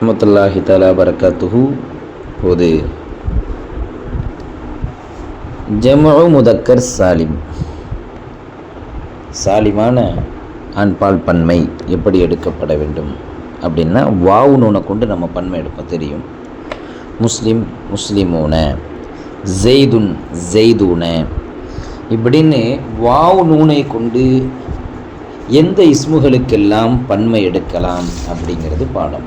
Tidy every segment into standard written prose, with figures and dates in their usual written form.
ரஹ்மத்துல்லாஹி தஆலா பரக்காத்துஹு. போது ஜம்உ முதக்கர் சாலிம், சாலிமான ஆண்பால் பன்மை எப்படி எடுக்கப்பட வேண்டும் அப்படின்னா, வாவு நூனை கொண்டு நம்ம பன்மை எடுப்போம். தெரியும், முஸ்லிம் முஸ்லிமூன, ஜெய்துன் ஜெய்தூன, இப்படின்னு வாவு நூனை கொண்டு எந்த இஸ்முகளுக்கெல்லாம் பன்மை எடுக்கலாம் அப்படிங்கிறது பாடம்.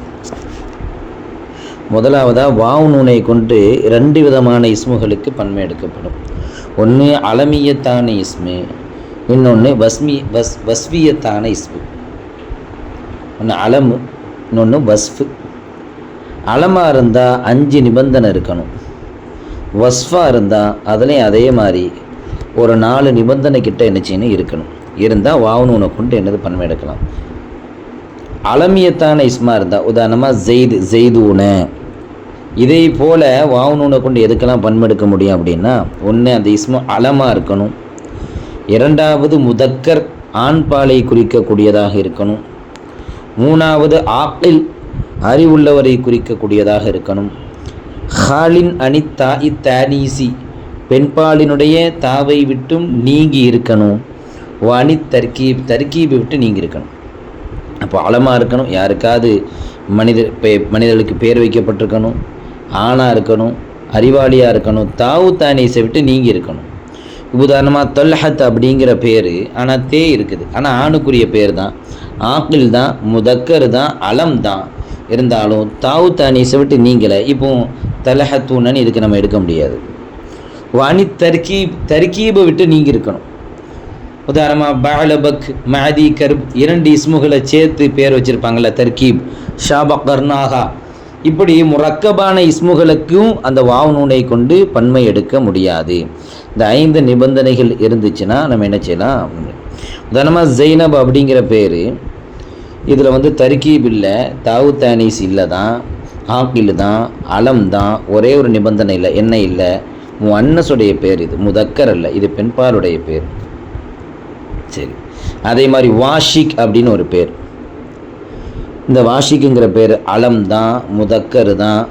முதலாவதாக வாவு நூனை கொண்டு 2 விதமான இஸ்முகளுக்கு பன்மை எடுக்கப்படும். ஒன்று அலமியத்தான இஸ்மு, இன்னொன்று வஸ்வியத்தான இஸ்மு. ஒன்று அலமு, இன்னொன்று வஸ்ஃபு. அலமாக இருந்தால் 5 நிபந்தனை இருக்கணும். வஸ்ஃபாக இருந்தால் அதுலேயும் அதே மாதிரி ஒரு 4 நிபந்தனை கிட்ட என்னச்சின்னு இருக்கணும். இருந்தால் வாவு நூனை கொண்டு என்னது பன்மை எடுக்கலாம். அலமியத்தான இஸ்மாக இருந்தால், உதாரணமாக ஜெய்து ஜெய்தூன, இதே போல் வாவு நூனை கொண்டு எதுக்கெல்லாம் பன்மை எடுக்க முடியும் அப்படின்னா, ஒன்று அந்த இஸ்மு அலமாக இருக்கணும், இரண்டாவது முதக்கர் ஆண்பாலை குறிக்கக்கூடியதாக இருக்கணும், மூணாவது ஆக்கில் அறிவுள்ளவரை குறிக்கக்கூடியதாக இருக்கணும், ஹாலின் அணி தாஇ தானீசி பெண்பாலினுடைய தாவை விட்டும் நீங்கி இருக்கணும், வாணி தர்கீபை விட்டு நீங்கி இருக்கணும். அப்போ அலமாக இருக்கணும், யாருக்காவது மனிதர்களுக்கு பேர் வைக்கப்பட்டிருக்கணும், ஆணாக இருக்கணும், அறிவாளியாக இருக்கணும், தாவு தானீஸை விட்டு நீங்கி இருக்கணும். உதாரணமாக தொல்ஹத் அப்படிங்கிற பேர் ஆனால் தே இருக்குது, ஆனால் ஆணுக்குரிய பேர் தான், ஆக்கில் தான், முதக்கர் தான், அலம் தான், இருந்தாலும் தாவு தானீஸை விட்டு நீங்கலை. இப்போ தலஹத்தூனன்னு இதுக்கு நம்ம எடுக்க முடியாது. வாணி தர்கீபை விட்டு நீங்கி இருக்கணும். உதாரணமாக பாலபக் மஹதி கர்ப் 2 இஸ்முகளை சேர்த்து பேர் வச்சுருப்பாங்கள்ல, தர்கீப், ஷாபக்ர்னாகா, இப்படி முரக்கபான இஸ்முகளுக்கும் அந்த வாவு நூனை கொண்டு பன்மை எடுக்க முடியாது. இந்த 5 நிபந்தனைகள் இருந்துச்சுன்னா நம்ம என்ன செய்யலாம். உதாரணமாக ஜெய்னப் அப்படிங்கிற பேர், இதில் தர்கீப் இல்லை, தாவு தானீஸ் இல்லை தான், ஆக்கில் தான், அலம் தான், ஒரே ஒரு நிபந்தனை இல்லை, என்ன இல்லை, முஅன்னஸுடைய பேர், இது முதக்கர் அல்ல, இது பெண்பாலுடைய பேர். சரி, அதே மாதிரி வாஷிக் அப்படின்னு ஒரு பேர். இந்த வாஷிக்குங்கிற பேர் அலம் தான், முதக்கர் தான்,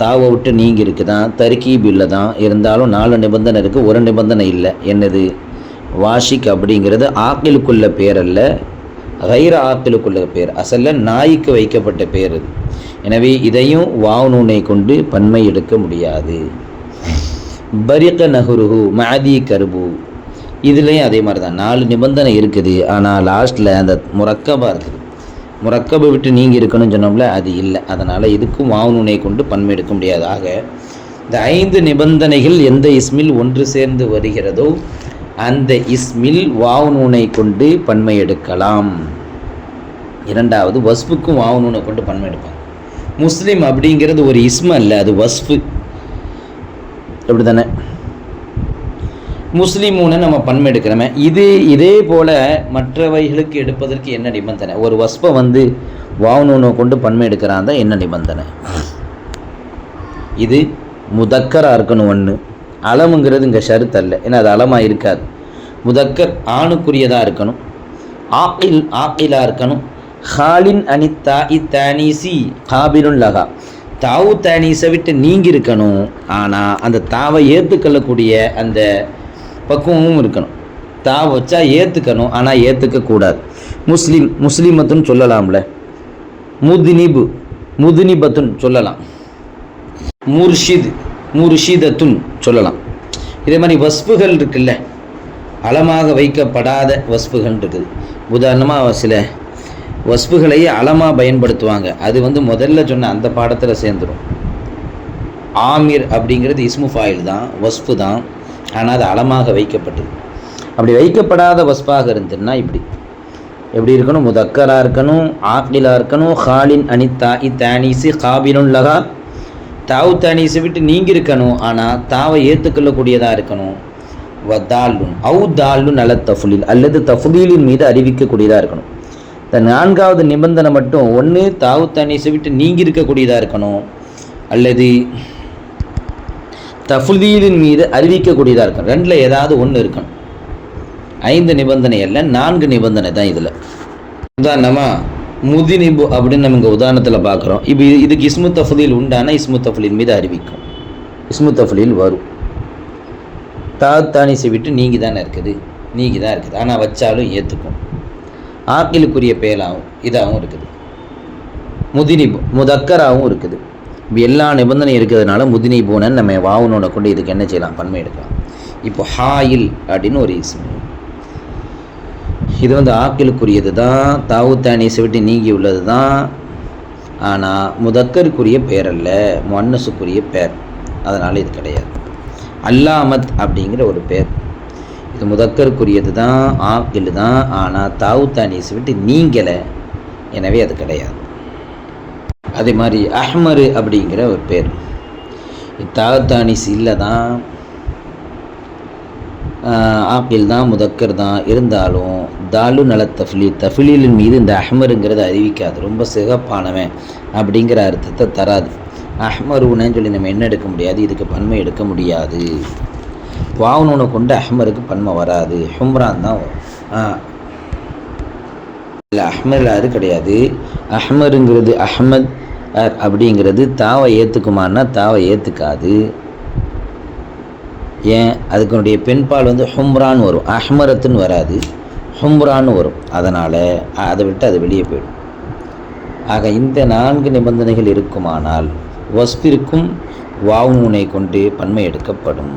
தாவை விட்டு நீங்கி இருக்குதான், தர்கீப் இல்லை தான், இருந்தாலும் 4 நிபந்தனை இருக்குது, ஒரு நிபந்தனை இல்லை. என்னது, வாஷிக் அப்படிங்கிறது ஆக்கிலுக்குள்ள பேர் அல்ல, கைர ஆக்கிலுக்குள்ள பேர், அசல்ல நாய்க்கு வைக்கப்பட்ட பேர் இது. எனவே இதையும் வாவு நூனை கொண்டு பன்மை எடுக்க முடியாது. பரிக நஹுருஹு மஅதி கர்பு, இதுலேயும் அதே மாதிரி தான் 4 நிபந்தனை இருக்குது, ஆனால் லாஸ்ட்டில் அந்த முரக்கபாக இருக்குது, முரக்கபை விட்டு நீங்கள் இருக்கணும்னு சொன்னோம்ல, அது இல்லை. அதனால் இதுக்கும் வாவு நூனை கொண்டு பன்மை எடுக்க முடியாது. ஆக இந்த 5 நிபந்தனைகள் எந்த இஸ்மில் ஒன்று சேர்ந்து வருகிறதோ அந்த இஸ்மில் வாவு நூனை கொண்டு பன்மை எடுக்கலாம். இரண்டாவது, வஸ்ஃபுக்கும் வாவு நூனை கொண்டு பன்மை எடுப்பாங்க. முஸ்லிம் அப்படிங்கிறது ஒரு இஸ்ம அல்ல, அது வஸ்ஃபு, அப்படி தானே. முஸ்லிமூனை நம்ம பன்மை எடுக்கிறோமே, இதே போல் மற்றவைகளுக்கு எடுப்பதற்கு என்ன நிபந்தனை? ஒரு வஸ்பை வாவு நூனை கொண்டு பன்மை எடுக்கிறான் தான் என்ன நிபந்தனை? இது முதக்கராக இருக்கணும். ஒன்று அலமுங்கிறது இங்கே ஷருத் அல்ல, ஏன்னா அது அலமாக இருக்காது. முதக்கர் ஆணுக்குரியதாக இருக்கணும், ஆக்கிலாக இருக்கணும், ஹாலின் அணி தாஇ தானீசி காபிலுன் லஹா, தாவு தானீஸை விட்டு நீங்கி இருக்கணும், ஆனால் அந்த தாவை ஏற்றுக்கொள்ளக்கூடிய அந்த பக்குவமும் இருக்கணும். தாவை வச்சா ஏற்றுக்கணும், ஆனால் ஏற்றுக்கக்கூடாது. முஸ்லிமத்துன்னு சொல்லலாம்ல, முதினிபத்துன்னு சொல்லலாம், முர்ஷிதத்துன்னு சொல்லலாம். இதே மாதிரி வஸ்ஃபுகள் இருக்குல்ல, அலமாக வைக்கப்படாத வஸ்ஃபுகள் இருக்குது. உதாரணமாக சில வஸ்ஃபுகளையே அலமாக பயன்படுத்துவாங்க. அது முதல்ல சொன்ன அந்த பாடத்தில் சேர்ந்துடும். ஆமிர் அப்படிங்கிறது இஸ்மு ஃபாயில் தான், வஸ்ஃபு தான், ஆனால் அது அலமாக வைக்கப்பட்டது. அப்படி வைக்கப்படாத வஸ்ஃபாக இருந்துன்னா எப்படி இருக்கணும்? முதக்கராக இருக்கணும், ஆக்கிலாக இருக்கணும், ஹாலின் அணி தாஇ தானீசி காபிலுன் லஹா, தாவு தானீஸை விட்டு நீங்கி இருக்கணும், ஆனால் தாவை ஏற்றுக்கொள்ளக்கூடியதாக இருக்கணும். வதாலுன் அவு தாலுன் அல தஃபுலீல், அல்லது தஃபுலீலின் மீது அறிவிக்கக்கூடியதாக இருக்கணும். இந்த 4வது நிபந்தனை மட்டும் ஒன்று தாவு தானீஸை விட்டு நீங்கி இருக்கக்கூடியதாக இருக்கணும், அல்லது தஃபுலீலின் மீது அறிவிக்கக்கூடியதாக இருக்கணும். 2ல் ஏதாவது ஒன்று இருக்கணும். 5 நிபந்தனை அல்ல, 4 நிபந்தனை தான் இதில். உதாரணமாக முதினிபு அப்படின்னு நம்ம இங்கே உதாரணத்தில் பார்க்குறோம். இப்போ இதுக்கு இஸ்மு தஃலீல் உண்டான இஸ்மு தஃலீல் மீது அறிவிக்கும். இஸ்மு தஃலீல் வரும். தானிசை விட்டு நீங்கி தானே இருக்குது, நீங்கி தான் இருக்குது. ஆனால் வச்சாலும் ஏற்றுக்கும். ஆக்கிலுக்குரிய பேலாகவும் இதாகவும் இருக்குது. முதினிபு முதக்கராகவும் இருக்குது. இப்போ எல்லா நிபந்தனை இருக்கிறதுனால முதினிபுனன்னு நம்ம வாவுனோட கொண்டு இதுக்கு என்ன செய்யலாம், பன்மை எடுக்கலாம். இப்போ ஹாயில் அப்படின்னு ஒரு இஸ்மு, இது ஆக்கிலுக்குரியது தான், தானிசை விட்டு நீங்கி உள்ளது தான். ஆனால் முதக்கருக்குரிய பேர் அல்ல, முன்னசுக்குரிய பேர். அதனால் இது கிடையாது. அல்லாமத் அப்படிங்கிற ஒரு பேர், இது முதக்கருக்குரியது தான், ஆக்கில் தான். ஆனால் தானிசை விட்டு நீங்கலை, எனவே அது கிடையாது. அதே மாதிரி அஹ்மரு அப்படிங்கிற ஒரு பேர், தானிஸ் இல்லை தான், ஆக்கில் தான், முதக்கர் தான். இருந்தாலும் தாலு நல தஃலீலின் மீது இந்த அஹ்மருங்கிறத அறிவிக்காது. ரொம்ப சிகப்பானவன் அப்படிங்கிற அர்த்தத்தை தராது. அஹ்மருன்னு சொல்லி நம்ம என்ன எடுக்க முடியாது, இதுக்கு பன்மை எடுக்க முடியாது. வாவுனூனை கொண்டு அஹ்மருக்கு பன்மை வராது, ஹும்ரான் தான் வரும். இல்லை, அஹ்மர் அது கிடையாது. அஹ்மருங்கிறது அஹ்மத் அப்படிங்கிறது தாவை ஏற்றுக்குமான்னா தாவை ஏற்றுக்காது. ஏன், அதுக்குனுடைய பெண்பால் ஹும்ரான்னு வரும், அஹ்மரத்துன்னு வராது, ஹும்ரான்னு வரும். அதனால் அதை விட்டு அது வெளியே போயிடும். ஆக இந்த 4 நிபந்தனைகள் இருக்குமானால் வஸ்பிற்கும் வாவுனூனை கொண்டு பன்மை எடுக்கப்படும்.